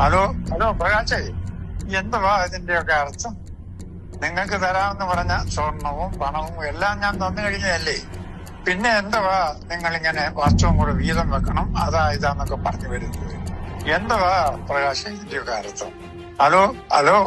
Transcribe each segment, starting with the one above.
Hello hello പ്രകാശേ, എന്തുവാ ഇതിന്റെയൊക്കെ അർത്ഥം? നിങ്ങൾക്ക് തരാമെന്ന് പറഞ്ഞ സ്വർണവും പണവും എല്ലാം ഞാൻ തന്നു കഴിഞ്ഞതല്ലേ? പിന്നെ എന്തുവാ നിങ്ങൾ ഇങ്ങനെ വർഷവും കൂടെ വീതം വെക്കണം അതാ ഇതാന്നൊക്കെ പറഞ്ഞു വരുന്നത്? എന്തുവാ പ്രകാശ് ഇതിന്റെയൊക്കെ അർത്ഥം? Hello hello.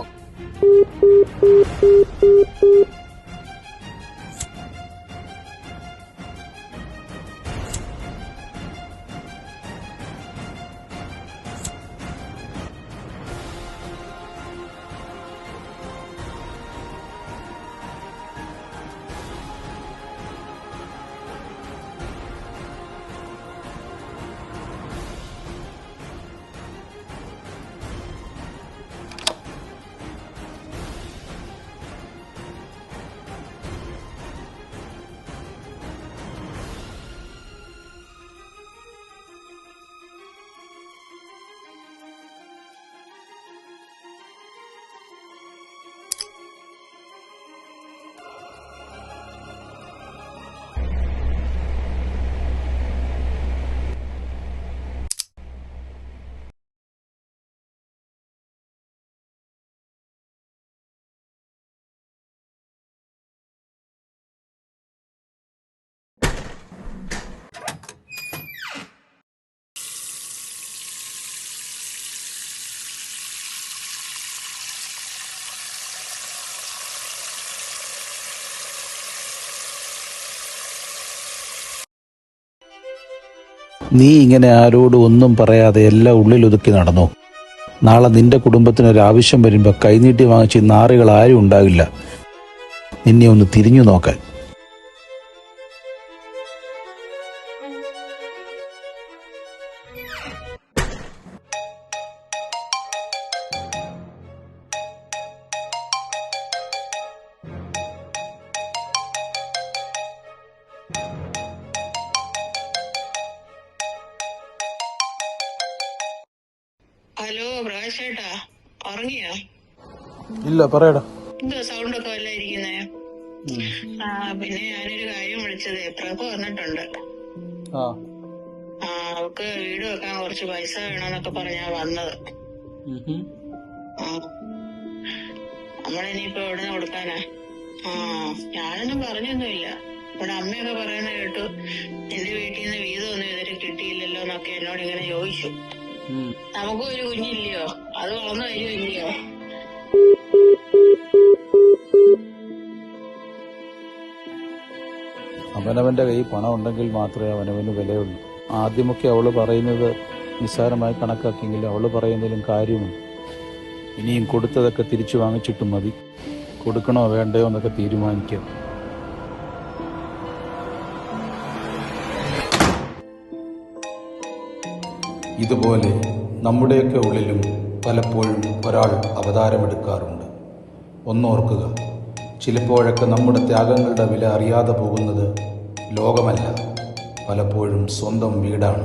നീ ഇങ്ങനെ ആരോടും ഒന്നും പറയാതെ എല്ലാം ഉള്ളിലൊതുക്കി നടന്നോ. നാളെ നിന്റെ കുടുംബത്തിനൊരാവശ്യം വരുമ്പോൾ കൈനീട്ടി വാങ്ങിച്ച് നാറികൾ ആരും ഉണ്ടാകില്ല നിന്നെ ഒന്ന് തിരിഞ്ഞു നോക്കാൻ. ഹലോ പ്രകാശേട്ടാ, ഉറങ്ങിയോ? ഇല്ല, പറയടാ. എന്തോ സൗണ്ട് ഒക്കെ വല്ല ഇരിക്കുന്നേ? പിന്നെ ഞാനൊരു കാര്യം വിളിച്ചതേ, പ്രഭ വന്നിട്ടുണ്ട്. അവക്ക് വീട് വെക്കാൻ കുറച്ച് പൈസ വേണമെന്നൊക്കെ പറഞ്ഞാ വന്നത്. നമ്മളിനിയിപ്പോ എവിടുന്ന് കൊടുക്കാനാ? ഞാനൊന്നും പറഞ്ഞൊന്നുമില്ല. ഇവിടെ അമ്മയൊക്കെ പറയുന്ന കേട്ടു, എന്റെ വീട്ടിൽ നിന്ന് വീതമൊന്നും ഇതുവരെ കിട്ടിയില്ലല്ലോ എന്നൊക്കെ എന്നോട് ഇങ്ങനെ ചോദിച്ചു. നമുക്കും ഒരു കുഞ്ഞില്ലയോ, അത് വളർന്നു വരുമില്ലയോ? അവനവന്റെ കയ്യിൽ പണം ഉണ്ടെങ്കിൽ മാത്രമേ അവനവന് വിലയുള്ളൂ. ആദ്യമൊക്കെ അവള് പറയുന്നത് നിസ്സാരമായി കണക്കാക്കിയെങ്കിലും അവള് പറയുന്നതിലും കാര്യമുണ്ട്. ഇനിയും കൊടുത്തതൊക്കെ തിരിച്ചു വാങ്ങിച്ചിട്ടും മതി. കൊടുക്കണോ വേണ്ടയോ എന്നൊക്കെ തീരുമാനിക്കാം. ഇതുപോലെ നമ്മുടെയൊക്കെ ഉള്ളിലും പലപ്പോഴും ഒരാൾ അവതാരമെടുക്കാറുണ്ട്. ഒന്നോർക്കുക, ചിലപ്പോഴൊക്കെ നമ്മുടെ ത്യാഗങ്ങളുടെ വില അറിയാതെ പോകുന്നത് ലോകമല്ല, പലപ്പോഴും സ്വന്തം വീടാണ്.